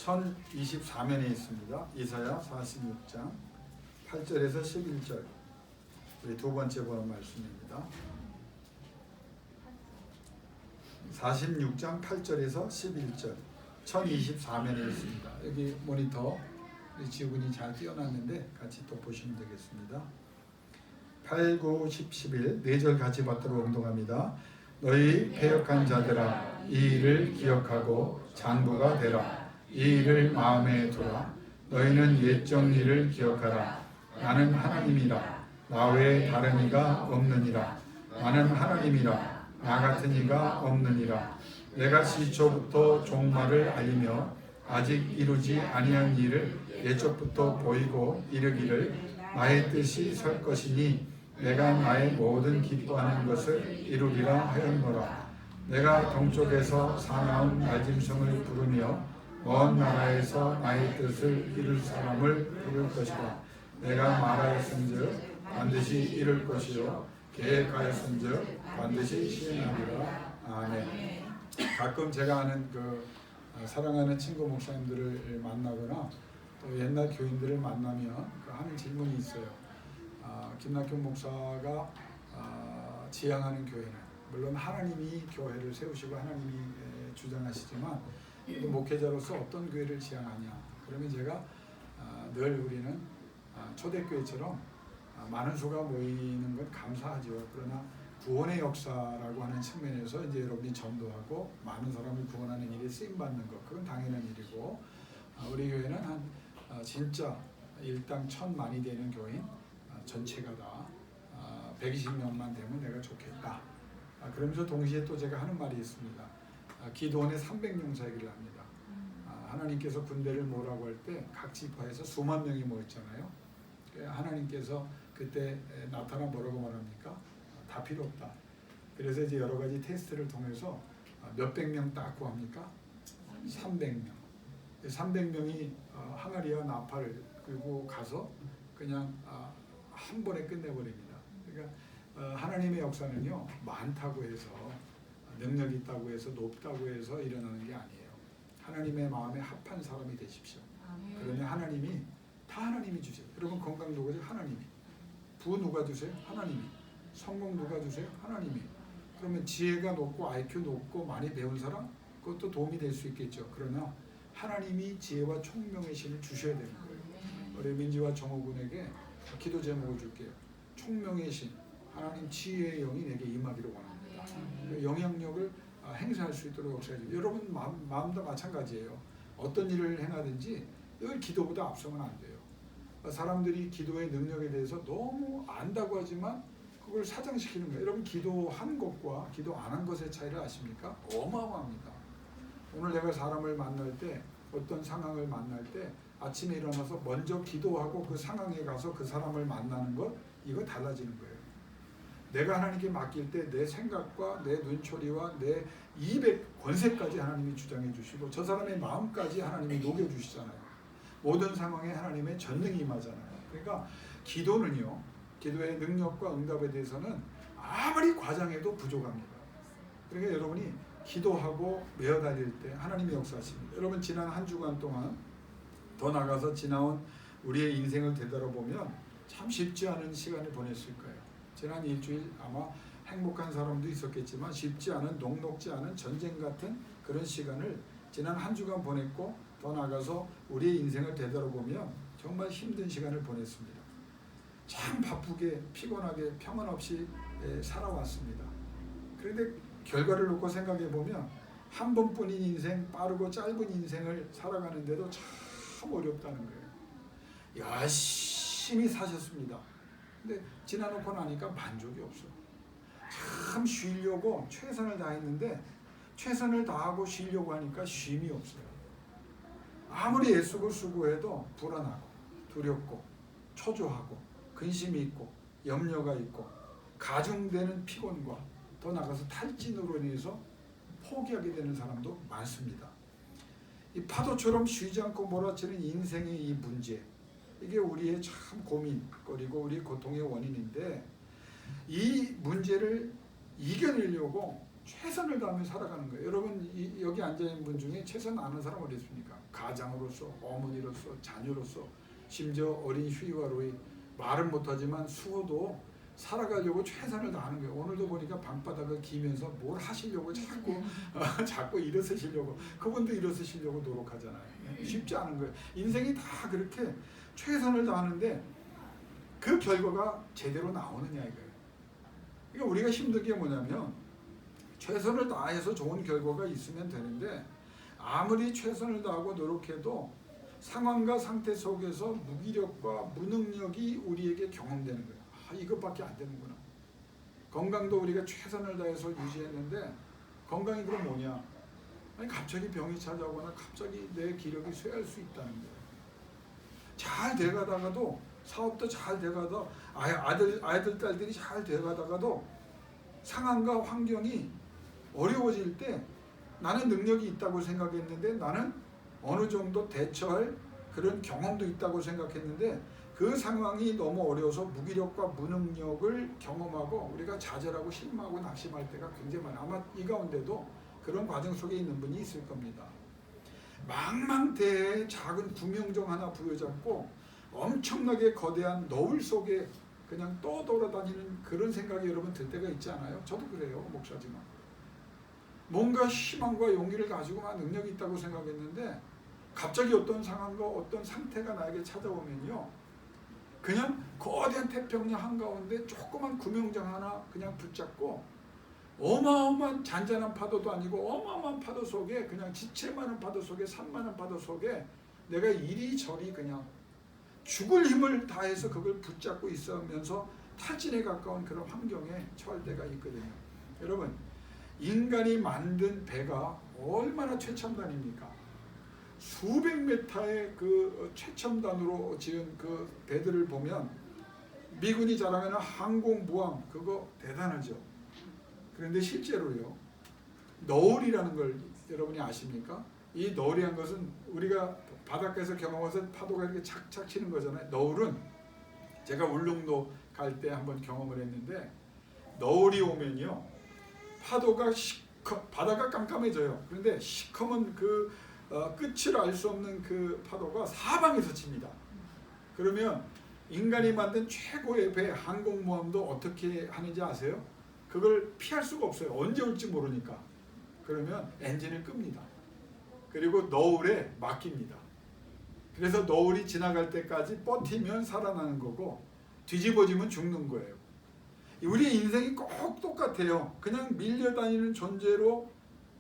1024면에 있습니다. 이사야 46장 8절에서 11절, 우리 두 번째 보는 말씀입니다. 46장 8절에서 11절 1024면에 있습니다. 여기 모니터 지우군이 잘 띄워놨는데 같이 또 보시면 되겠습니다. 8, 9, 10, 11 4절 같이 받도록 응동합니다. 너희 패역한 자들아, 이 일을 기억하고 장부가 되라. 이 일을 마음에 두라. 너희는 옛 정리를 기억하라. 나는 하나님이라. 나 외에 다른 이가 없느니라. 나는 하나님이라. 나 같은 이가 없느니라. 내가 시초부터 종말을 알리며 아직 이루지 아니한 일을 예적부터 보이고 이르기를 나의 뜻이 설 것이니 내가 나의 모든 기뻐하는 것을 이루리라 하였노라. 내가 동쪽에서 사나운 날짐승을 부르며 먼 나라에서 나의 뜻을 이룰 사람을 부를 것이다. 내가 말하였은즉 반드시 이룰 것이요 계획하였은즉 반드시 시행하리라. 아멘. 가끔 제가 아는 사랑하는 친구 목사님들을 만나거나 또 옛날 교인들을 만나면 하는 질문이 있어요. 김낙현 목사가 지향하는 교회는 물론 하나님이 교회를 세우시고 하나님이 주장하시지만 목회자로서 어떤 교회를 지향하냐. 그러면 제가 늘 우리는 초대교회처럼 많은 수가 모이는 건 감사하죠. 그러나 구원의 역사라고 하는 측면에서 이제 여러분이 전도하고 많은 사람을 구원하는 일에 쓰임 받는 것, 그건 당연한 일이고, 우리 교회는 한 진짜 일당 1000만이 되는 교인 전체가 다 120명만 되면 내가 좋겠다. 그러면서 동시에 또 제가 하는 말이 있습니다. 기도원에 300용사 얘기를 합니다. 하나님께서 군대를 모으라고 할 때 각 지파에서 수만 명이 모였잖아요. 하나님께서 그때 나타나 뭐라고 말합니까? 다 필요 없다. 그래서 이제 여러 가지 테스트를 통해서 몇백 명 딱 구합니까? 300명. 300명이 항아리와 나팔을 끌고 가서 그냥 한 번에 끝내버립니다. 그러니까 하나님의 역사는요, 많다고 해서 능력 있다고 해서 높다고 해서 일어나는 게 아니에요. 하나님의 마음에 합한 사람이 되십시오. 그러면 하나님이 다 하나님이 주세요. 여러분 건강 누가 주세요? 하나님이. 부 누가 주세요? 하나님이. 성공 누가 주세요? 하나님이. 그러면 지혜가 높고 IQ 높고 많이 배운 사람? 그것도 도움이 될 수 있겠죠. 그러나 하나님이 지혜와 총명의 신을 주셔야 되는 거예요. 우리 민지와 정호군에게 기도 제목을 줄게요. 총명의 신, 하나님 지혜의 영이 내게 임하기를 원합니다. 영향력을 행사할 수 있도록 역사해 주세요. 여러분 마음도 마찬가지예요. 어떤 일을 행하든지 늘 기도보다 앞서면 안 돼요. 사람들이 기도의 능력에 대해서 너무 안다고 하지만 그걸 사장시키는 거예요. 여러분 기도한 것과 기도 안 한 것의 차이를 아십니까? 어마어마합니다. 오늘 내가 사람을 만날 때, 어떤 상황을 만날 때 아침에 일어나서 먼저 기도하고 그 상황에 가서 그 사람을 만나는 것, 이거 달라지는 거예요. 내가 하나님께 맡길 때 내 생각과 내 눈초리와 내 입의 권세까지 하나님이 주장해 주시고 저 사람의 마음까지 하나님이 녹여주시잖아요. 모든 상황에 하나님의 전능이 임하잖아요. 그러니까 기도는요, 기도의 능력과 응답에 대해서는 아무리 과장해도 부족합니다. 그러니까 여러분이 기도하고 메어 다닐 때 하나님이 역사하십니다. 여러분 지난 한 주간 동안 더 나가서 지나온 우리의 인생을 되돌아보면 참 쉽지 않은 시간을 보냈을 거예요. 지난 일주일 아마 행복한 사람도 있었겠지만 쉽지 않은, 녹록지 않은 전쟁 같은 그런 시간을 지난 한 주간 보냈고, 더 나가서 우리의 인생을 되돌아보면 정말 힘든 시간을 보냈습니다. 참 바쁘게 피곤하게 평안 없이 살아왔습니다. 그런데 결과를 놓고 생각해 보면 한 번뿐인 인생, 빠르고 짧은 인생을 살아가는데도 참 어렵다는 거예요. 열심히 사셨습니다. 근데 지나놓고 나니까 만족이 없어. 참 쉬려고 최선을 다했는데 최선을 다하고 쉬려고 하니까 쉼이 없어요. 아무리 애쓰고 수고해도 불안하고 두렵고 초조하고 근심이 있고 염려가 있고 가중되는 피곤과 더 나가서 탈진으로 인해서 포기하게 되는 사람도 많습니다. 이 파도처럼 쉬지 않고 몰아치는 인생의 이 문제, 이게 우리의 참 고민거리고 우리 고통의 원인인데, 이 문제를 이겨내려고 최선을 다하며 살아가는 거예요. 여러분 여기 앉아있는 분 중에 최선 아는 사람 어디 있습니까? 가장으로서, 어머니로서, 자녀로서, 심지어 어린 휴이와로이 말은 못하지만 수호도 살아가려고 최선을 다하는 거예요. 오늘도 보니까 방바닥을 기면서 뭘 하시려고 자꾸 일어서시려고, 그분도 일어서시려고 노력하잖아요. 쉽지 않은 거예요. 인생이 다 그렇게 최선을 다하는데 그 결과가 제대로 나오느냐 이거예요. 그러니까 우리가 힘든 게 뭐냐면 최선을 다해서 좋은 결과가 있으면 되는데 아무리 최선을 다하고 노력해도 상황과 상태 속에서 무기력과 무능력이 우리에게 경험되는 거예요. 이것밖에 안 되는구나. 건강도 우리가 최선을 다해서 유지했는데 건강이 그럼 뭐냐? 아니 갑자기 병이 찾아오거나 갑자기 내 기력이 쇠할 수 있다는 거예요. 잘 돼가다가도 사업도 잘 돼가다 아이들 딸들이 잘 돼가다가도 상황과 환경이 어려워질 때 나는 능력이 있다고 생각했는데 나는 어느 정도 대처할 그런 경험도 있다고 생각했는데 그 상황이 너무 어려워서 무기력과 무능력을 경험하고 우리가 좌절하고 실망하고 낙심할 때가 굉장히 많아요. 아마 이 가운데도 그런 과정 속에 있는 분이 있을 겁니다. 망망대해에 작은 구명정 하나 부여잡고 엄청나게 거대한 너울 속에 그냥 떠돌아다니는 그런 생각이 여러분 들 때가 있지 않아요? 저도 그래요, 목사지만. 뭔가 희망과 용기를 가지고 막 능력이 있다고 생각했는데 갑자기 어떤 상황과 어떤 상태가 나에게 찾아오면요, 그냥 거대한 태평양 한가운데 조그만 구명정 하나 그냥 붙잡고 어마어마한 잔잔한 파도도 아니고 어마어마한 파도 속에 그냥 지체 많은 파도 속에 산만한 파도 속에 내가 이리저리 그냥 죽을 힘을 다해서 그걸 붙잡고 있으면서 탈진에 가까운 그런 환경에 처할 때가 있거든요. 여러분 인간이 만든 배가 얼마나 최첨단입니까? 수백 메타의 그 최첨단으로 지은 그 배들을 보면 미군이 자랑하는 항공모함 그거 대단하죠. 그런데 실제로요, 너울이라는 걸 여러분이 아십니까? 이 너울이란 것은 우리가 바닷가에서 경험해서 파도가 이렇게 착착 치는 거잖아요. 너울은 제가 울릉도 갈 때 한번 경험을 했는데 너울이 오면요, 파도가 바다가 깜깜해져요. 그런데 시커먼 그 끝을 알 수 없는 그 파도가 사방에서 칩니다. 그러면 인간이 만든 최고의 배 항공모함도 어떻게 하는지 아세요? 그걸 피할 수가 없어요. 언제 올지 모르니까. 그러면 엔진을 끕니다. 그리고 너울에 맡깁니다. 그래서 너울이 지나갈 때까지 버티면 살아나는 거고 뒤집어지면 죽는 거예요. 우리 인생이 꼭 똑같아요. 그냥 밀려다니는 존재로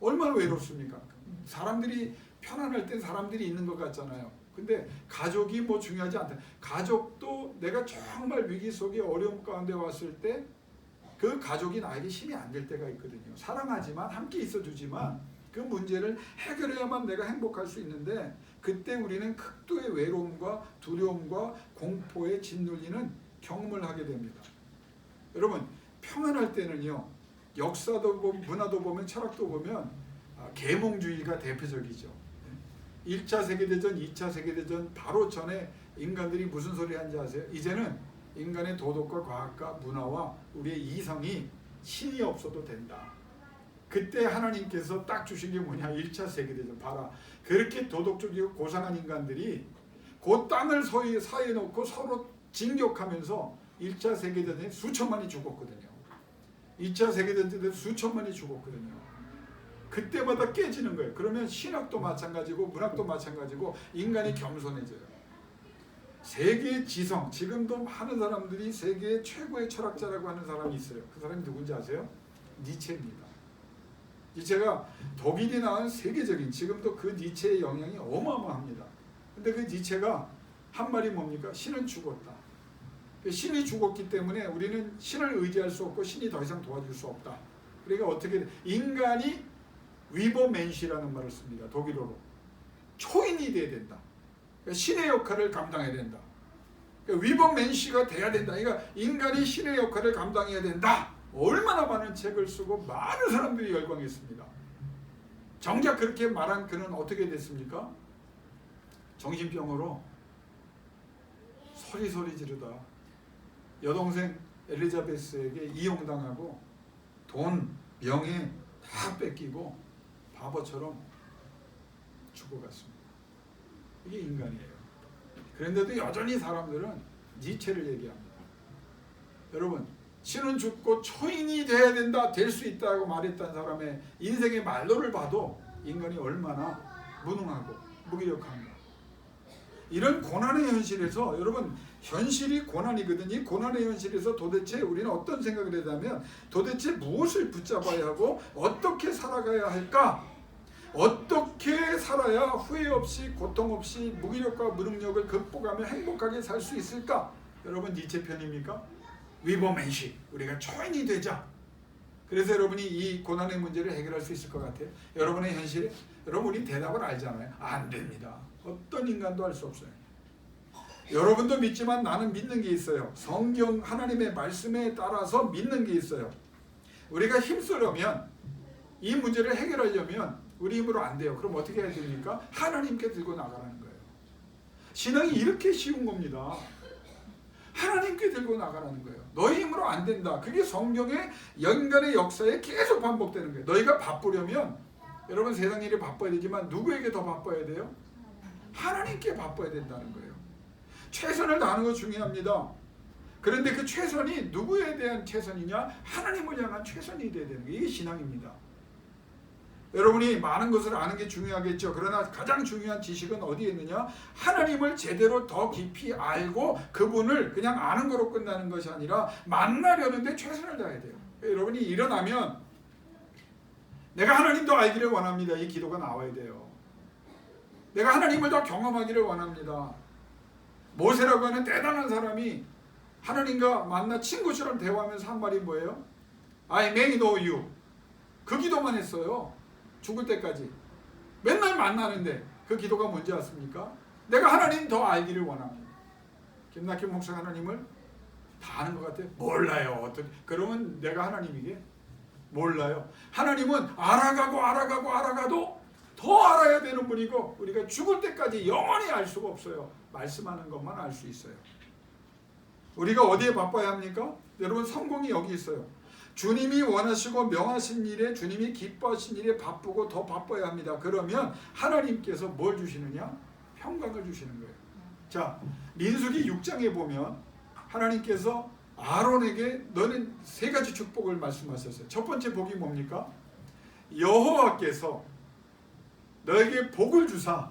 얼마나 외롭습니까? 사람들이 편안할 때 사람들이 있는 것 같잖아요. 근데 가족이 뭐 중요하지 않다. 가족도 내가 정말 위기 속에 어려움 가운데 왔을 때 그 가족이 나에게 힘이 안 될 때가 있거든요. 사랑하지만 함께 있어주지만 그 문제를 해결해야만 내가 행복할 수 있는데 그때 우리는 극도의 외로움과 두려움과 공포에 짓눌리는 경험을 하게 됩니다. 여러분 평안할 때는요, 역사도 보면 문화도 보면 철학도 보면 계몽주의가 대표적이죠. 1차 세계대전, 2차 세계대전 바로 전에 인간들이 무슨 소리 하는지 아세요? 이제는 인간의 도덕과 과학과 문화와 우리의 이성이 신이 없어도 된다. 그때 하나님께서 딱 주신 게 뭐냐? 1차 세계대전. 봐라. 그렇게 도덕적이고 고상한 인간들이 그 땅을 사이에 놓고 서로 진격하면서 1차 세계대전에 수천만이 죽었거든요. 2차 세계대전에 수천만이 죽었거든요. 그때마다 깨지는 거예요. 그러면 신학도 마찬가지고 문학도 마찬가지고 인간이 겸손해져요. 세계의 지성, 지금도 많은 사람들이 세계의 최고의 철학자라고 하는 사람이 있어요. 그 사람이 누군지 아세요? 니체입니다. 니체가 독일이 낳은 세계적인, 지금도 그 니체의 영향이 어마어마합니다. 근데 그 니체가 한 말이 뭡니까? 신은 죽었다. 신이 죽었기 때문에 우리는 신을 의지할 수 없고 신이 더 이상 도와줄 수 없다. 그러니까 어떻게 인간이 위버맨시라는 말을 씁니다. 독일어로. 초인이 돼야 된다. 신의 역할을 감당해야 된다. 위버맨시가 돼야 된다. 그러니까 인간이 신의 역할을 감당해야 된다. 얼마나 많은 책을 쓰고 많은 사람들이 열광했습니다. 정작 그렇게 말한 그는 어떻게 됐습니까? 정신병으로 소리소리 지르다 여동생 엘리자베스에게 이용당하고 돈, 명예, 다 뺏기고 바보처럼 죽어갔습니다. 이게 인간이에요. 그런데도 여전히 사람들은 니체를 얘기합니다. 여러분, 신은 죽고 초인이 돼야 된다, 될 수 있다고 말했던 사람의 인생의 말로를 봐도 인간이 얼마나 무능하고 무기력한가. 이런 고난의 현실에서, 여러분, 현실이 고난이거든요. 이 고난의 현실에서 도대체 우리는 어떤 생각을 하냐면, 도대체 무엇을 붙잡아야 하고 어떻게 살아가야 할까? 어떻게 살아야 후회 없이, 고통 없이, 무기력과 무능력을 극복하며 행복하게 살 수 있을까? 여러분, 니체 편입니까? 위버맨식, 우리가 초인이 되자. 그래서 여러분이 이 고난의 문제를 해결할 수 있을 것 같아요. 여러분의 현실에, 여러분, 우리 대답을 알잖아요. 안 됩니다. 어떤 인간도 알 수 없어요. 여러분도 믿지만 나는 믿는 게 있어요. 성경 하나님의 말씀에 따라서 믿는 게 있어요. 우리가 힘쓰려면, 이 문제를 해결하려면 우리 힘으로 안 돼요. 그럼 어떻게 해야 됩니까? 하나님께 들고 나가라는 거예요. 신앙이 이렇게 쉬운 겁니다. 하나님께 들고 나가라는 거예요. 너희 힘으로 안 된다. 그게 성경의 연간의 역사에 계속 반복되는 거예요. 너희가 바쁘려면, 여러분, 세상 일이 바빠야 되지만 누구에게 더 바빠야 돼요? 하나님께 바빠야 된다는 거예요. 최선을 다하는 거 중요합니다. 그런데 그 최선이 누구에 대한 최선이냐? 하나님을 향한 최선이 돼야 되는 거예요. 이게 신앙입니다. 여러분이 많은 것을 아는 게 중요하겠죠. 그러나 가장 중요한 지식은 어디에 있느냐? 하나님을 제대로 더 깊이 알고 그분을 그냥 아는 거로 끝나는 것이 아니라 만나려는데 최선을 다해야 돼요. 여러분이 일어나면 내가 하나님 더 알기를 원합니다. 이 기도가 나와야 돼요. 내가 하나님을 더 경험하기를 원합니다. 모세라고 하는 대단한 사람이 하나님과 만나 친구처럼 대화하면서 한 말이 뭐예요? I may know you. 그 기도만 했어요. 죽을 때까지. 맨날 만나는데 그 기도가 뭔지 아십니까? 내가 하나님 더 알기를 원합니다. 김낙희 목사 하나님을 다 아는 것 같아요? 몰라요. 어떻게? 그러면 내가 하나님이게? 몰라요. 하나님은 알아가도 더 알아야 되는 분이고, 우리가 죽을 때까지 영원히 알 수가 없어요. 말씀하는 것만 알 수 있어요. 우리가 어디에 바빠야 합니까? 여러분, 성공이 여기 있어요. 주님이 원하시고 명하신 일에, 주님이 기뻐하신 일에 바쁘고 더 바빠야 합니다. 그러면 하나님께서 뭘 주시느냐? 평강을 주시는 거예요. 자, 민수기 6장에 보면 하나님께서 아론에게 너는 세 가지 축복을 말씀하셨어요. 첫 번째 복이 뭡니까? 여호와께서 너에게 복을 주사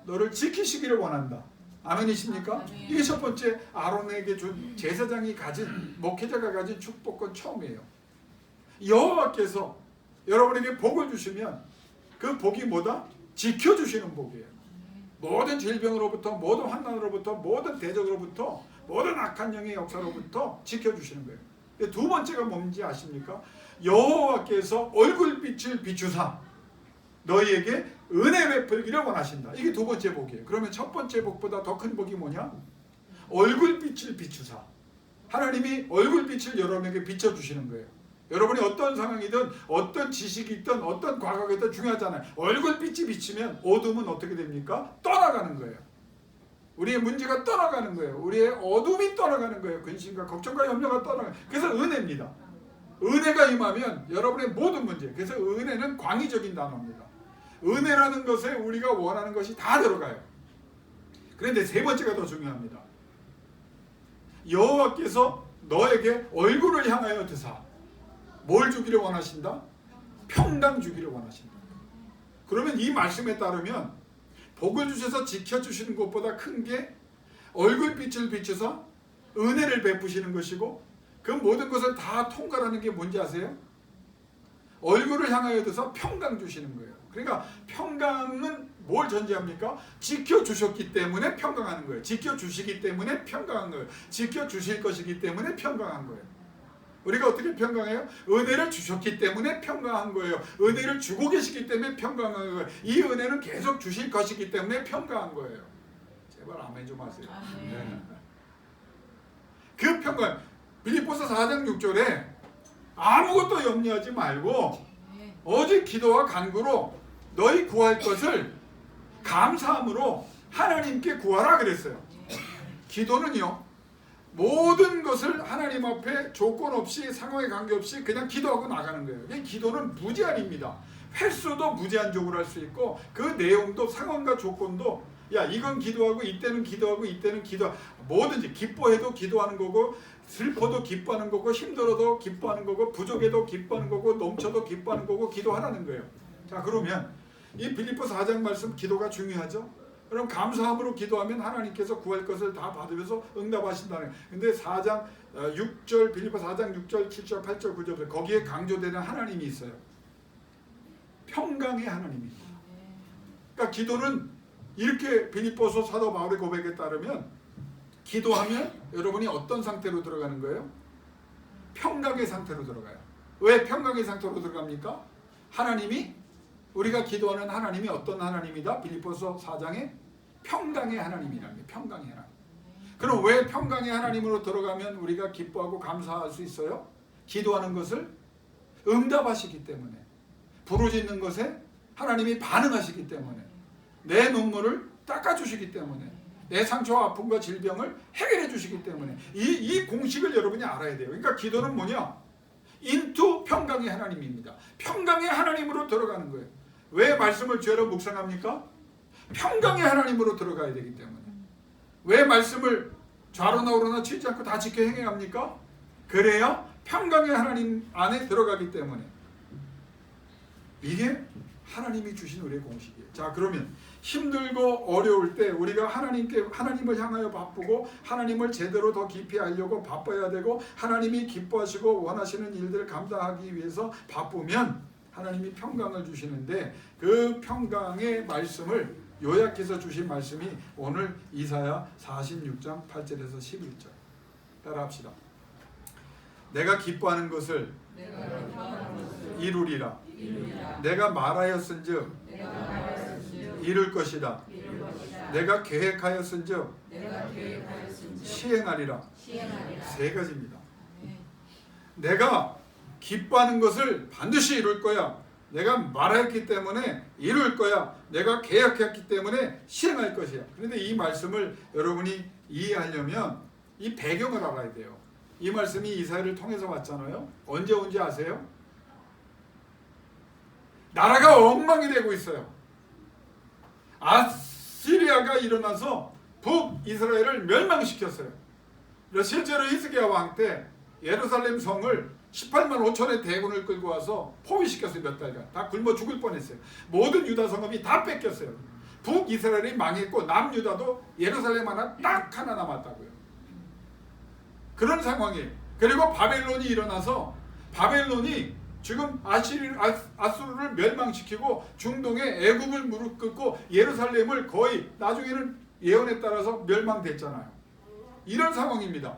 너를 지키시기를 원한다. 아멘이십니까? 이게 첫 번째 아론에게 준 제사장이 가진, 목회자가 가진 축복은 처음이에요. 여호와께서 여러분에게 복을 주시면 그 복이 뭐다? 지켜주시는 복이에요. 모든 질병으로부터, 모든 환난으로부터, 모든 대적으로부터, 모든 악한 영의 역사로부터 지켜주시는 거예요. 두 번째가 뭔지 아십니까? 여호와께서 얼굴빛을 비추사 너희에게 은혜 베풀기를 원하신다. 이게 두 번째 복이에요. 그러면 첫 번째 복보다 더 큰 복이 뭐냐? 얼굴빛을 비추사. 하나님이 얼굴빛을 여러분에게 비춰주시는 거예요. 여러분이 어떤 상황이든 어떤 지식이 있든 어떤 과거가 있든 중요하잖아요. 얼굴빛이 비치면 어둠은 어떻게 됩니까? 떠나가는 거예요. 우리의 문제가 떠나가는 거예요. 우리의 어둠이 떠나가는 거예요. 근심과 걱정과 염려가 떠나가는 거예요. 그래서 은혜입니다. 은혜가 임하면 여러분의 모든 문제, 그래서 은혜는 광의적인 단어입니다. 은혜라는 것에 우리가 원하는 것이 다 들어가요. 그런데 세 번째가 더 중요합니다. 여호와께서 너에게 얼굴을 향하여 드사 뭘 주기를 원하신다? 평강 주기를 원하신다. 그러면 이 말씀에 따르면 복을 주셔서 지켜주시는 것보다 큰 게 얼굴빛을 비춰서 은혜를 베푸시는 것이고, 그 모든 것을 다 통과하는 게 뭔지 아세요? 얼굴을 향하여 드서 평강 주시는 거예요. 그러니까 평강은 뭘 전제합니까? 지켜주셨기 때문에 평강하는 거예요. 지켜주시기 때문에 평강한 거예요. 지켜주실 것이기 때문에 평강한 거예요. 우리가 어떻게 평강해요? 은혜를 주셨기 때문에 평강한 거예요. 은혜를 주고 계시기 때문에 평강한 거예요. 이 은혜는 계속 주실 것이기 때문에 평강한 거예요. 제발 아멘 좀 하세요. 네. 그 평강, 빌립보서 4장 6절에 아무것도 염려하지 말고 오직 기도와 간구로 너희 구할 것을 감사함으로 하나님께 구하라 그랬어요. 기도는요, 모든 것을 하나님 앞에 조건 없이 상황에 관계없이 그냥 기도하고 나가는 거예요. 그냥 기도는 무제한입니다. 횟수도 무제한적으로 할 수 있고 그 내용도 상황과 조건도 야 이건 기도하고 이때는 기도하고 이때는 기도 뭐든지 기뻐해도 기도하는 거고 슬퍼도 기뻐하는 거고 힘들어도 기뻐하는 거고 부족해도 기뻐하는 거고 넘쳐도 기뻐하는 거고 기도하라는 거예요. 자 그러면 이 빌립보 4장 말씀 기도가 중요하죠. 그럼 감사함으로 기도하면 하나님께서 구할 것을 다 받으면서 응답하신다는. 근데 4장 6절 빌립보 4장 6절 7절 8절 9절 거기에 강조되는 하나님이 있어요. 평강의 하나님입니다. 그러니까 기도는 이렇게 빌립보서 사도 바울의 고백에 따르면 기도하면 여러분이 어떤 상태로 들어가는 거예요? 평강의 상태로 들어가요. 왜 평강의 상태로 들어갑니까? 하나님이 우리가 기도하는 하나님이 어떤 하나님이다? 빌립보서 4장에 평강의 하나님이라는 게 평강의 하나님. 그럼 왜 평강의 하나님으로 들어가면 우리가 기뻐하고 감사할 수 있어요? 기도하는 것을 응답하시기 때문에, 부르짖는 것에 하나님이 반응하시기 때문에, 내 눈물을 닦아주시기 때문에, 내 상처와 아픔과 질병을 해결해 주시기 때문에 이 공식을 여러분이 알아야 돼요. 그러니까 기도는 뭐냐? 인투 평강의 하나님입니다. 평강의 하나님으로 들어가는 거예요. 왜 말씀을 죄로 묵상합니까? 평강의 하나님으로 들어가야 되기 때문에. 왜 말씀을 좌로나 우로나 치지 않고 다 지켜 행해합니까? 그래야 평강의 하나님 안에 들어가기 때문에. 이게 하나님이 주신 우리의 공식이에요. 자 그러면 힘들고 어려울 때 우리가 하나님을 향하여 바쁘고 하나님을 제대로 더 깊이 알려고 바빠야 되고 하나님이 기뻐하시고 원하시는 일들을 감당하기 위해서 바쁘면 하나님이 평강을 주시는데 그 평강의 말씀을 요약해서 주신 말씀이 오늘 이사야 46장 8절에서 11절 따라합시다. 내가 기뻐하는 것을 이루리라. 내가 말하였은즉 이룰 것이다. 내가 계획하였은즉 시행하리라. 세 가지입니다. 내가 기뻐하는 것을 반드시 이룰 거야. 내가 말했기 때문에 이룰 거야. 내가 계획했기 때문에 시행할 것이야. 그런데 이 말씀을 여러분이 이해하려면 이 배경을 알아야 돼요. 이 말씀이 이사야를 통해서 왔잖아요. 언제 온지 아세요? 나라가 엉망이 되고 있어요. 아시리아가 일어나서 북이스라엘을 멸망시켰어요. 실제로 히스기야 왕 때 예루살렘 성을 18만 5천의 대군을 끌고 와서 포위시켰어요. 몇 달간. 다 굶어 죽을 뻔했어요. 모든 유다 성읍이 다 뺏겼어요. 북이스라엘이 망했고 남유다도 예루살렘 하나 딱 하나 남았다고요. 그런 상황이에요. 그리고 바벨론이 일어나서 바벨론이 지금 아수르를 멸망시키고 중동에 애굽을 무릎 꿇고 예루살렘을 거의 나중에는 예언에 따라서 멸망됐잖아요. 이런 상황입니다.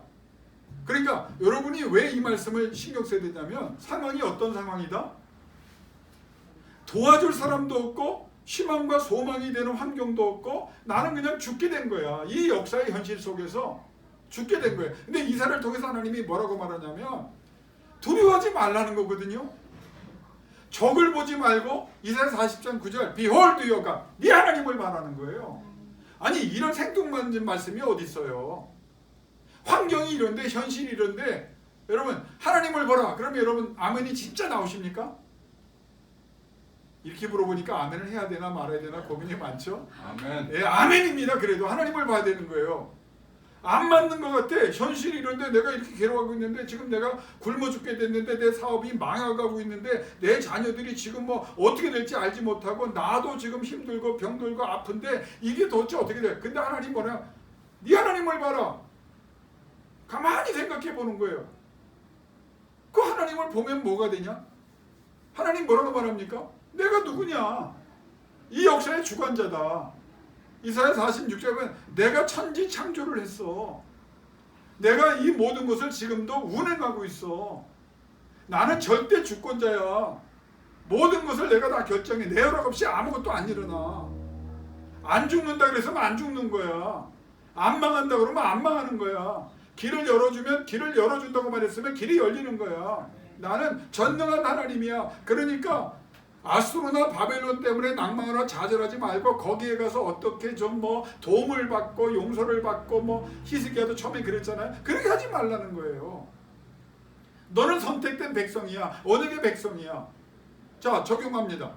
그러니까 여러분이 왜 이 말씀을 신경 써야 되냐면 상황이 어떤 상황이다? 도와줄 사람도 없고 희망과 소망이 되는 환경도 없고 나는 그냥 죽게 된 거야. 이 역사의 현실 속에서 죽게 된 거예요. 근데 이사를 통해서 하나님이 뭐라고 말하냐면 두려워하지 말라는 거거든요. 적을 보지 말고 이사야 40장 9절 Behold your God. 네 하나님을 말하는 거예요. 아니 이런 생뚱맞은 말씀이 어디 있어요. 환경이 이런데 현실이 이런데 여러분 하나님을 보라. 그러면 여러분 아멘이 진짜 나오십니까? 이렇게 물어보니까 아멘을 해야 되나 말아야 되나 고민이 많죠. 아멘. 예, 아멘입니다. 그래도 하나님을 봐야 되는 거예요. 안 맞는 것 같아. 현실이 이런데 내가 이렇게 괴로워하고 있는데 지금 내가 굶어 죽게 됐는데 내 사업이 망해가고 있는데 내 자녀들이 지금 뭐 어떻게 될지 알지 못하고 나도 지금 힘들고 병들고 아픈데 이게 도대체 어떻게 돼? 근데 하나님 뭐냐? 네 하나님을 봐라. 가만히 생각해 보는 거예요. 그 하나님을 보면 뭐가 되냐? 하나님 뭐라고 말합니까? 내가 누구냐? 이 역사의 주관자다. 이사야 46장은 내가 천지 창조를 했어. 내가 이 모든 것을 지금도 운행하고 있어. 나는 절대 주권자야. 모든 것을 내가 다 결정해. 내 허락 없이 아무것도 안 일어나. 안 죽는다 그래서 안 죽는 거야. 안 망한다 그러면 안 망하는 거야. 길을 열어주면 길을 열어준다고 말했으면 길이 열리는 거야. 나는 전능한 하나님이야. 그러니까 아수르나 바벨론 때문에 낭망하나 좌절하지 말고 거기에 가서 어떻게 좀 뭐 도움을 받고 용서를 받고 뭐 히스기야도 처음에 그랬잖아요. 그렇게 하지 말라는 거예요. 너는 선택된 백성이야. 언약의 백성이야. 자, 적용합니다.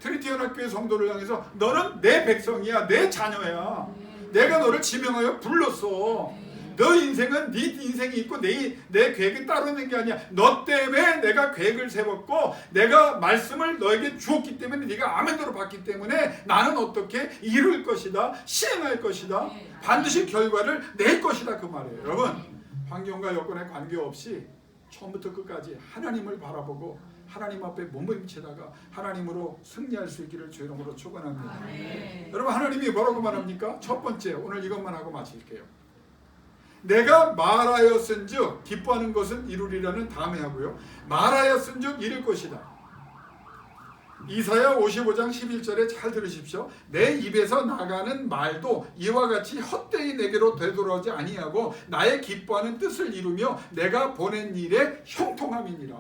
트리티 연합교회 성도를 향해서 너는 내 백성이야. 내 자녀야. 내가 너를 지명하여 불렀어. 너 인생은 네 인생이 있고 내 계획이 따로 있는 게 아니야. 너 때문에 내가 계획을 세웠고 내가 말씀을 너에게 주었기 때문에 네가 아멘으로 받기 때문에 나는 어떻게 이룰 것이다. 시행할 것이다. 반드시 결과를 낼 것이다. 그 말이에요. 여러분, 환경과 여건에 관계없이 처음부터 끝까지 하나님을 바라보고 하나님 앞에 몸부림치다가 하나님으로 승리할 수 있기를 주 이름으로 축원합니다. 여러분, 하나님이 뭐라고 말합니까? 첫 번째, 오늘 이것만 하고 마칠게요. 내가 말하였은즉 기뻐하는 것은 이루리라는 다음에 하고요. 말하였은즉 이룰 것이다. 이사야 55장 11절에 잘 들으십시오. 내 입에서 나가는 말도 이와 같이 헛되이 내게로 되돌아오지 아니하고 나의 기뻐하는 뜻을 이루며 내가 보낸 일에 형통함이니라.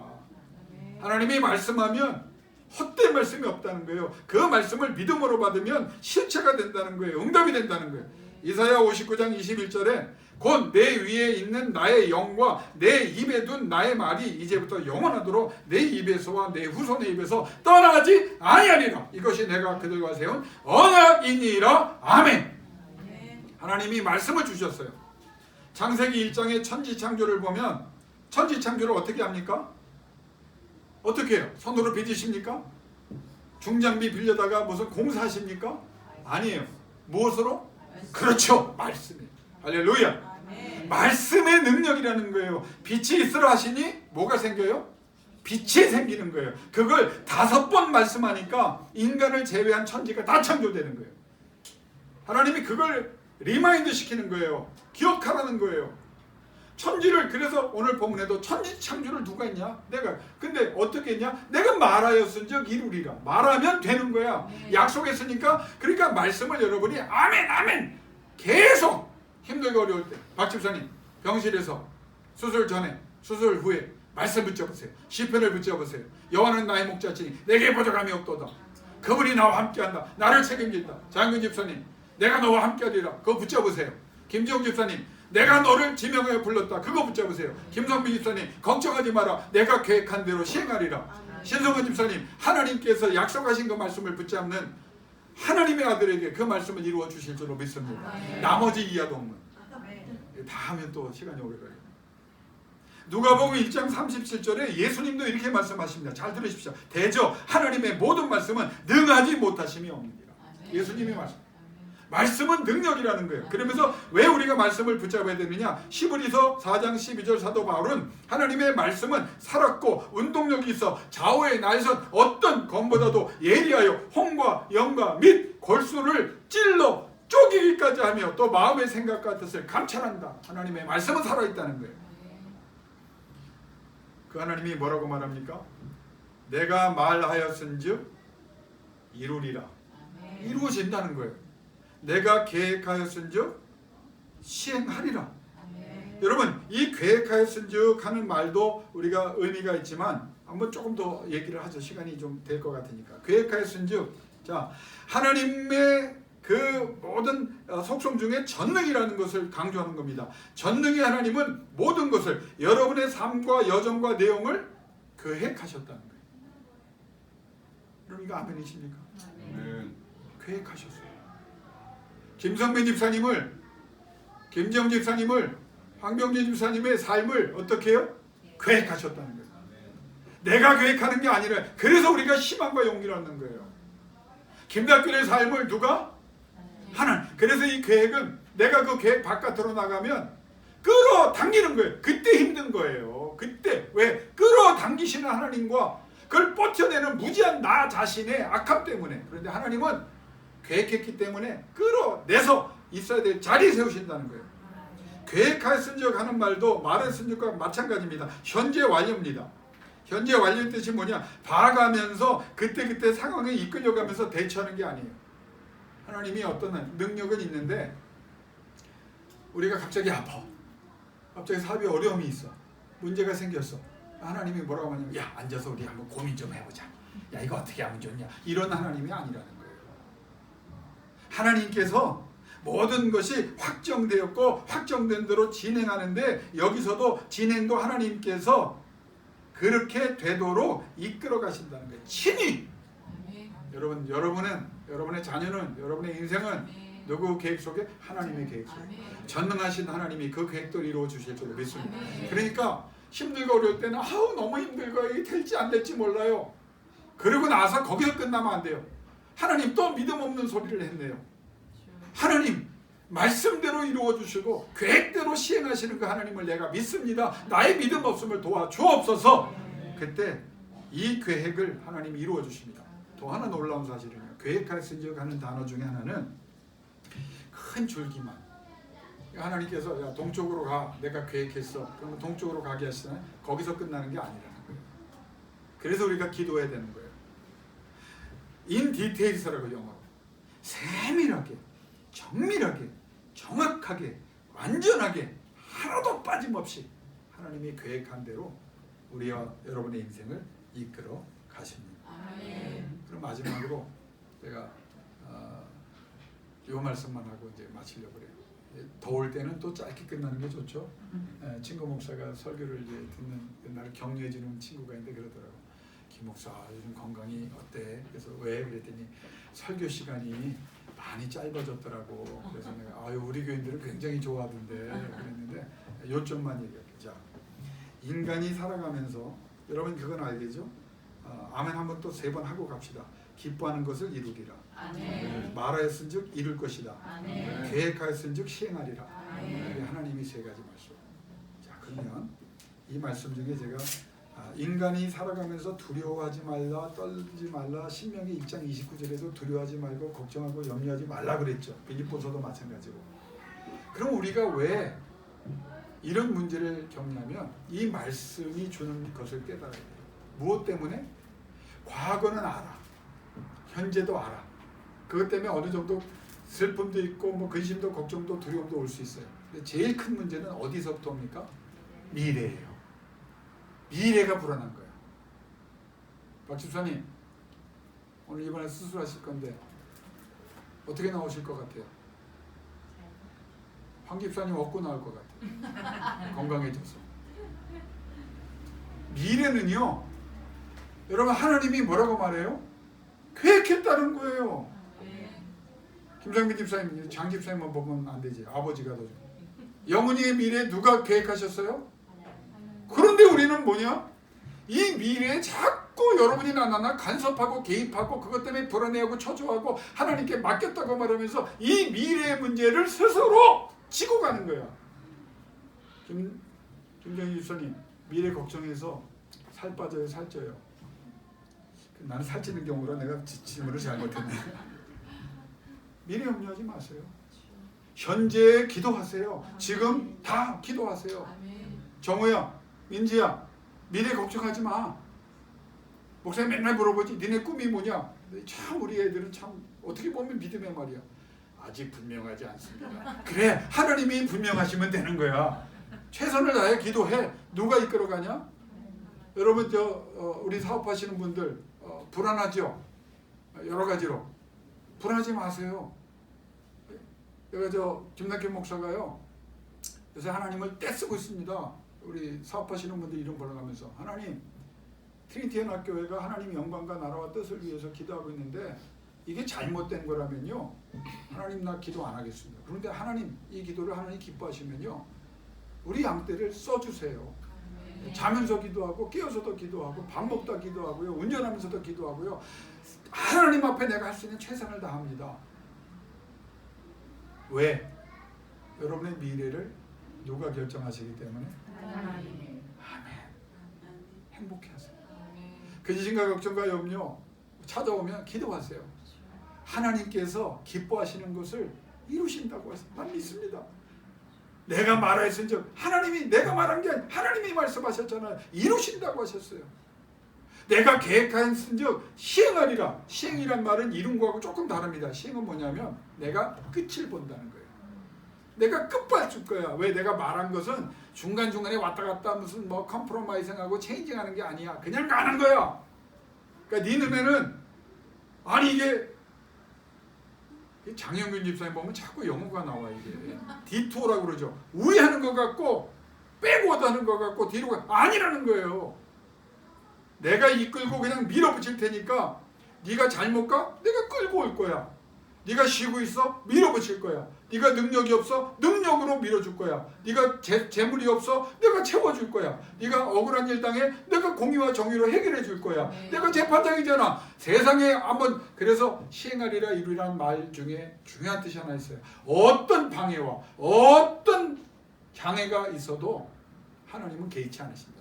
하나님이 말씀하면 헛된 말씀이 없다는 거예요. 그 말씀을 믿음으로 받으면 실체가 된다는 거예요. 응답이 된다는 거예요. 이사야 59장 21절에 곧 내 위에 있는 나의 영과 내 입에 둔 나의 말이 이제부터 영원하도록 내 입에서와 내 후손의 입에서 떠나지 아니하리라. 이것이 내가 그들과 세운 언약이니라. 아멘. 하나님이 말씀을 주셨어요. 창세기 1장의 천지창조를 보면 천지창조를 어떻게 합니까? 어떻게 해요? 손으로 빚으십니까? 중장비 빌려다가 무슨 공사하십니까? 아니에요. 무엇으로? 그렇죠. 말씀이에요. 할렐루야. 말씀의 능력이라는 거예요. 빛이 있으라 하시니 뭐가 생겨요? 빛이 생기는 거예요. 그걸 5번 말씀하니까 인간을 제외한 천지가 다 창조되는 거예요. 하나님이 그걸 리마인드 시키는 거예요. 기억하라는 거예요. 천지를, 그래서 오늘 본문에도 천지 창조를 누가 했냐? 내가. 근데 어떻게 했냐? 내가 말하였은즉 이루리라. 말하면 되는 거야. 약속했으니까. 그러니까 말씀을 여러분이 아멘 아멘 계속 힘들고 어려울 때, 박 집사님 병실에서 수술 전에 수술 후에 말씀 붙여보세요. 시편을 붙여보세요. 여호와는 나의 목자시니 내게 부족함이 없도다. 그분이 나와 함께한다. 나를 책임진다. 장근 집사님 내가 너와 함께하리라. 그거 붙여보세요. 김지용 집사님 내가 너를 지명하여 불렀다. 그거 붙여보세요. 김성빈 집사님 걱정하지 마라. 내가 계획한 대로 시행하리라. 신성원 집사님 하나님께서 약속하신 그 말씀을 붙잡는 하나님의 아들에게 그 말씀을 이루어 주실 줄로 믿습니다. 나머지 이하동문 다 하면 또 시간이 오래 걸려요. 누가복음 1장 37절에 예수님도 이렇게 말씀하십니다. 잘 들으십시오. 대저 하나님의 모든 말씀은 능하지 못하심이 없느니라. 예수님이 말씀은 능력이라는 거예요. 그러면서 왜 우리가 말씀을 붙잡아야 되느냐? 히브리서 4장 12절 사도 바울은 하나님의 말씀은 살았고 운동력이 있어 좌우에 날선 어떤 검보다도 예리하여 혼과 영과 및 골수를 찔러 쪼개기까지 하며 또 마음의 생각과 뜻을 감찰한다. 하나님의 말씀은 살아있다는 거예요. 그 하나님이 뭐라고 말합니까? 내가 말하였은즉 이루리라. 이루어진다는 거예요. 내가 계획하였은즉 시행하리라. 여러분, 이 계획하였은즉 하는 말도 우리가 의미가 있지만 한번 조금 더 얘기를 하죠. 시간이 좀 될 것 같으니까. 계획하였은즉, 자, 하나님의 그 모든 속성 중에 전능이라는 것을 강조하는 겁니다. 전능의 하나님은 모든 것을, 여러분의 삶과 여정과 내용을 계획하셨다는 거예요. 여러분, 이거 아멘이십니까? 계획하셨어요. 김성빈 집사님을, 김정 집사님을, 황병진 집사님의 삶을 어떻게 해요? 계획하셨다는 거예요. 내가 계획하는 게 아니라, 그래서 우리가 희망과 용기를 얻는 거예요. 김덕균의 삶을 누가? 하나님. 그래서 이 계획은 내가 그 계획 바깥으로 나가면 끌어당기는 거예요. 그때 힘든 거예요. 그때 왜? 끌어당기시는 하나님과 그걸 버텨내는 무지한 나 자신의 악함 때문에. 그런데 하나님은 계획했기 때문에 끌어내서 있어야 될 자리에 세우신다는 거예요. 계획하였은즉 하는 말도 말했은즉과 마찬가지입니다. 현재 완료입니다. 현재 완료의 뜻이 뭐냐? 봐가면서 그때그때 상황에 이끌려가면서 대처하는 게 아니에요. 하나님이 어떤 능력은 있는데 우리가 갑자기 아파. 갑자기 사업에 어려움이 있어. 문제가 생겼어. 하나님이 뭐라고 하냐면, 야, 앉아서 우리 한번 고민 좀 해보자. 야 이거 어떻게 하면 좋냐 이런 하나님이 아니라는 거예요. 하나님께서 모든 것이 확정되었고 확정된 대로 진행하는데 여기서도 진행도 하나님께서 그렇게 되도록 이끌어 가신다는 거예요. 친히. 여러분, 여러분의 자녀는, 여러분의 인생은 누구 계획 속에? 하나님의 계획 속에. 전능하신 하나님이 그 계획도 이루어 주실 줄 믿습니다. 그러니까 힘들고 어려울 때는 아우 너무 힘들고 이게 될지 안 될지 몰라요. 그러고 나서 거기서 끝나면 안 돼요. 하나님 또 믿음 없는 소리를 했네요. 하나님 말씀대로 이루어 주시고 계획대로 시행하시는 그 하나님을 내가 믿습니다. 나의 믿음 없음을 도와주옵소서. 그때 이 계획을 하나님이 이루어 주십니다. 또 하나 놀라운 사실은요. 계획하신즉 하는 단어 중에 하나는 큰 줄기만. 하나님께서 야 동쪽으로 가 내가 계획했어. 그러면 동쪽으로 가게 하시잖아요. 거기서 끝나는 게 아니라는 거예요. 그래서 우리가 기도해야 되는 거예요. In details라고 영어로 세밀하게 정밀하게 정확하게 완전하게 하나도 빠짐없이 하나님이 계획한 대로 우리와 여러분의 인생을 이끌어 가십니다. 아멘. 그럼 마지막으로 제가 이 말씀만 하고 이제 마치려고 그래요. 더울 때는 또 짧게 끝나는 게 좋죠. 친구 목사가 설교를 이제 듣는 날 격려해 주는 친구가 있는데 그러더라고. 김 목사 요즘 건강이 어때? 그래서 왜? 그랬더니 설교 시간이 많이 짧아졌더라고. 그래서 내가 아유 우리 교인들은 굉장히 좋아하던데 그랬는데 요점만 얘기할게요. 자, 인간이 살아가면서 여러분 그건 알겠죠? 아멘 한번 또 3번 하고 갑시다. 기뻐하는 것을 이루리라. 아멘. 말하였은즉 이룰 것이다. 아멘. 계획하였은즉 시행하리라. 아멘. 하나님이 3가지 말씀. 자 그러면 이 말씀 중에 제가 인간이 살아가면서 두려워하지 말라 떨지 말라 신명기 1장 29절에도 두려워하지 말고 걱정하고 염려하지 말라 그랬죠. 빌립보서도 마찬가지고. 그럼 우리가 왜 이런 문제를 겪냐면 이 말씀이 주는 것을 깨달아야 돼요. 무엇 때문에? 과거는 알아. 현재도 알아. 그것 때문에 어느 정도 슬픔도 있고 뭐 근심도 걱정도 두려움도 올 수 있어요. 근데 제일 큰 문제는 어디서부터 옵니까? 미래예요. 미래가 불안한 거예요. 박 집사님 오늘 이번에 수술하실 건데 어떻게 나오실 것 같아요? 황 집사님 얻고 나올 것 같아요. 건강해져서. 미래는요 여러분 하나님이 뭐라고 말해요? 계획했다는 거예요. 김상민 집사님, 장 집사님만 보면 안 되지. 아버지가 더 영원히의 미래 누가 계획하셨어요? 그런데 우리는 뭐냐? 이 미래에 자꾸 여러분이 나나 간섭하고 개입하고 그것 때문에 불안해하고 초조하고 하나님께 맡겼다고 말하면서 이 미래의 문제를 스스로 지고 가는 거야. 김정희 집사님 미래 걱정해서 살 빠져요 살쪄요. 나는 살찌는 경우라 내가 질문을 잘못했네. 미래 염려하지 마세요. 현재 기도하세요. 지금 다 기도하세요. 정우야 민지야 미래 걱정하지 마. 목사님 맨날 물어보지 니네 꿈이 뭐냐. 참 우리 애들은 참 어떻게 보면 믿음의 말이야. 아직 분명하지 않습니다. 그래 하나님이 분명하시면 되는 거야. 최선을 다해 기도해. 누가 이끌어가냐? 여러분 우리 사업하시는 분들 불안하죠? 여러 가지로 불안하지 마세요. 제가 김낙현 목사가요 요새 하나님을 떼쓰고 있습니다. 우리 사업하시는 분들 이름 벌어가면서 하나님 트리니티 연합교회가 하나님 영광과 나라와 뜻을 위해서 기도하고 있는데 이게 잘못된 거라면요 하나님 나 기도 안 하겠습니다. 그런데 하나님 이 기도를 하나님 기뻐하시면요 우리 양떼를 써주세요. 자면서 기도하고 깨어서도 기도하고 밥 먹다 기도하고요 운전하면서도 기도하고요 하나님 앞에 내가 할 수 있는 최선을 다합니다. 왜? 여러분의 미래를 누가 결정하시기 때문에? 아멘. 행복해 하세요. 근심과 걱정과 염려 찾아오면 기도하세요. 하나님께서 기뻐하시는 것을 이루신다고 하세요. 난 믿습니다. 내가 말하였은즉 하나님이 내가 말한 게 아니라 하나님이 말씀하셨잖아요. 이루신다고 하셨어요. 내가 계획하였은즉 시행하리라. 시행이란 말은 이룬 거하고 조금 다릅니다. 시행은 뭐냐면 내가 끝을 본다는 거예요. 내가 끝발 줄 거야. 왜? 내가 말한 것은 중간중간에 왔다 갔다 무슨 뭐 컴프로마이징하고 체인징하는 게 아니야. 그냥 가는 거야. 그러니까 네 눈에는 아니 이게 장영균 집사님 보면 자꾸 영어가 나와 이게 디토라고 그러죠. 우회하는 것 같고 빼고 하는 것 같고 뒤로 아니라는 거예요. 내가 이끌고 그냥 밀어붙일 테니까 네가 잘못 가? 내가 끌고 올 거야. 네가 쉬고 있어? 밀어붙일 거야. 네가 능력이 없어? 능력으로 밀어줄 거야. 네가 재물이 없어? 내가 채워줄 거야. 네가 억울한 일 당해? 내가 공의와 정의로 해결해 줄 거야. 내가 재판장이잖아. 세상에 한번 그래서 시행하리라 이루리라는 말 중에 중요한 뜻이 하나 있어요. 어떤 방해와 어떤 장애가 있어도 하나님은 개의치 않으신다.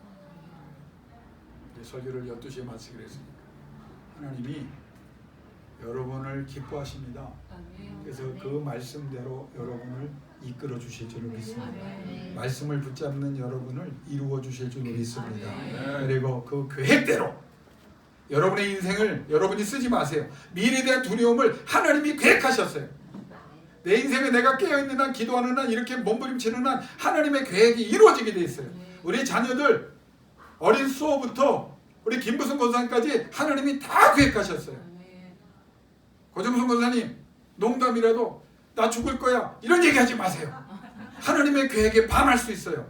설교를 12시에 마치기로 했으니까 하나님이 여러분을 기뻐하십니다. 그래서 그 말씀대로 여러분을 이끌어 주실 줄로 믿습니다. 말씀을 붙잡는 여러분을 이루어 주실 줄로 믿습니다. 그리고 그 계획대로 여러분의 인생을 여러분이 쓰지 마세요. 미래에 대한 두려움을 하나님이 계획하셨어요. 내 인생에 내가 깨어있는 한, 기도하는 한, 이렇게 몸부림치는 한 하나님의 계획이 이루어지게 돼 있어요. 우리 자녀들 어린 수호부터 우리 김부승 권사님까지 하나님이 다 계획하셨어요. 고정순 권사님 농담이라도 나 죽을 거야 이런 얘기하지 마세요. 하나님의 계획에 반할 수 있어요.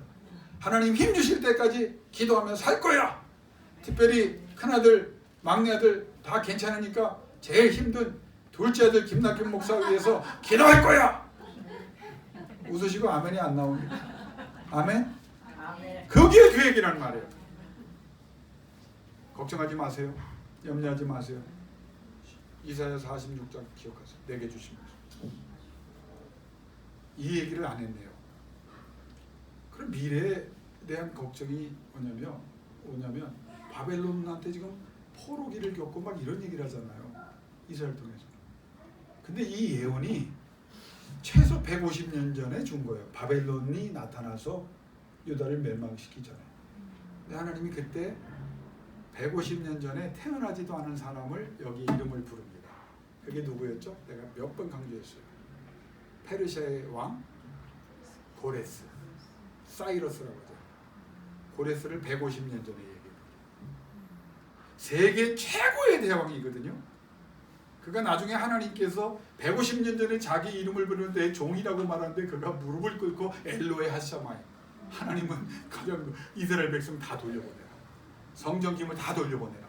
하나님 힘 주실 때까지 기도하며 살 거야. 특별히 큰아들 막내아들 다 괜찮으니까 제일 힘든 둘째 아들 김낙현 목사 위해서 기도할 거야. 웃으시고 아멘이 안 나옵니다. 아멘? 그게 계획이란 말이에요. 걱정하지 마세요. 염려하지 마세요. 이사야 46장 기억하세요. 내게 주신 말씀. 이 얘기를 안 했네요. 그럼 미래에 대한 걱정이 뭐냐면 바벨론한테 지금 포로기를 겪고 막 이런 얘기를 하잖아요. 이사야를 통해서. 근데 이 예언이 최소 150년 전에 준 거예요. 바벨론이 나타나서 유다를 멸망시키기 전에. 근데 하나님이 그때 150년 전에 태어나지도 않은 사람을 여기 이름을 부릅니다. 그게 누구였죠? 내가 몇 번 강조했어요. 페르시아의 왕 고레스, 사이러스라고 하죠. 고레스를 150년 전에 얘기해요. 세계 최고의 대왕이거든요. 그가 나중에 하나님께서 150년 전에 자기 이름을 부르는데 종이라고 말하는데 그가 무릎을 꿇고 엘로에 하샤마이, 하나님은 가장 이스라엘 백성 다 돌려보내라. 성전김을 다 돌려보내라.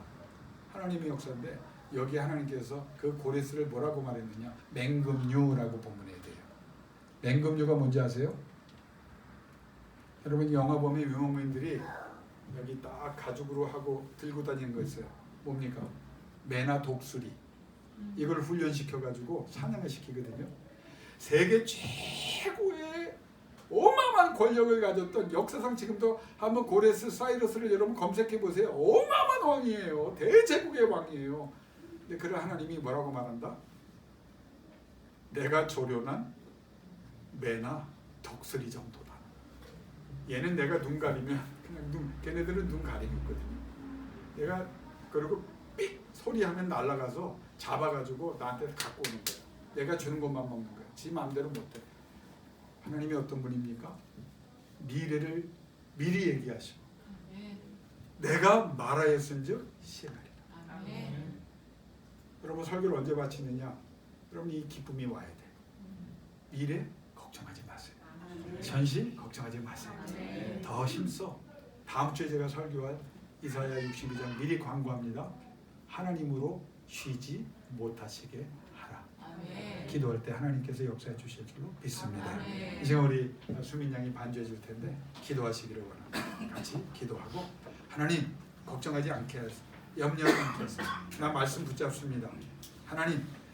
하나님의 역사인데 여기 하나님께서 그 고레스를 뭐라고 말했느냐? 맹금류라고 본문해야 돼요. 맹금류가 뭔지 아세요? 여러분 영화 보면 유목민들이 여기 딱 가죽으로 하고 들고 다니는 거 있어요. 뭡니까? 매나 독수리. 이걸 훈련시켜가지고 사냥을 시키거든요. 세계 최고의 어마어마한 권력을 가졌던, 역사상 지금도 한번 고레스 사이러스를 여러분 검색해 보세요. 어마어마한 왕이에요. 대제국의 왕이에요. 근데 그를 하나님이 뭐라고 말한다? 내가 조련한 매나 독수리 정도다. 얘는 내가 눈 가리면 그냥 걔네들은 눈 가리고 있거든요. 내가 그리고 삑 소리하면 날아가서 잡아가지고 나한테 갖고 오는 거야. 내가 주는 것만 먹는 거야. 지 마음대로 못해. 하나님이 어떤 분입니까? 미래를 미리 얘기하시고 내가 말하였은즉 시행하리라. 여러분 설교를 언제 바치느냐? 여러분 이 기쁨이 와야 돼. 미래 걱정하지 마세요. 현실 걱정하지 마세요. 더 힘써. 다음 주에 제가 설교할 이사야 62장 미리 광고합니다. 하나님으로 쉬지 못하시게 하라. 기도할 때 하나님께서 역사해 주실 줄로 믿습니다. 이제 우리 수민 양이 반주해 줄 텐데 기도하시기를 원합니다. 같이 기도하고 하나님 걱정하지 않게 하세요. 염려하지 않게 하세요. 나 말씀 붙잡습니다.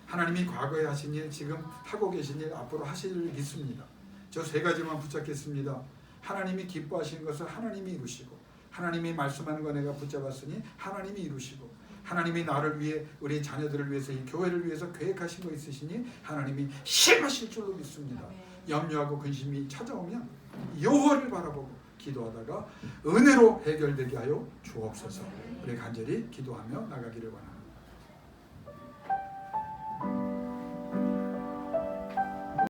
하나님이 과거에 하신 일, 지금 하고 계신 일, 앞으로 하실 일 믿습니다. 저 세 가지만 붙잡겠습니다. 하나님이 기뻐하시는 것을 하나님이 이루시고, 하나님이 말씀하는 거 내가 붙잡았으니 하나님이 이루시고, 하나님이 나를 위해, 우리 자녀들을 위해서, 이 교회를 위해서 계획하신 거 있으시니 하나님이 실하실 줄로 믿습니다. 염려하고 근심이 찾아오면 여호와를 바라보고 기도하다가 은혜로 해결되게 하여 주옵소서. 우리 간절히 기도하며 나가기를 원합니다.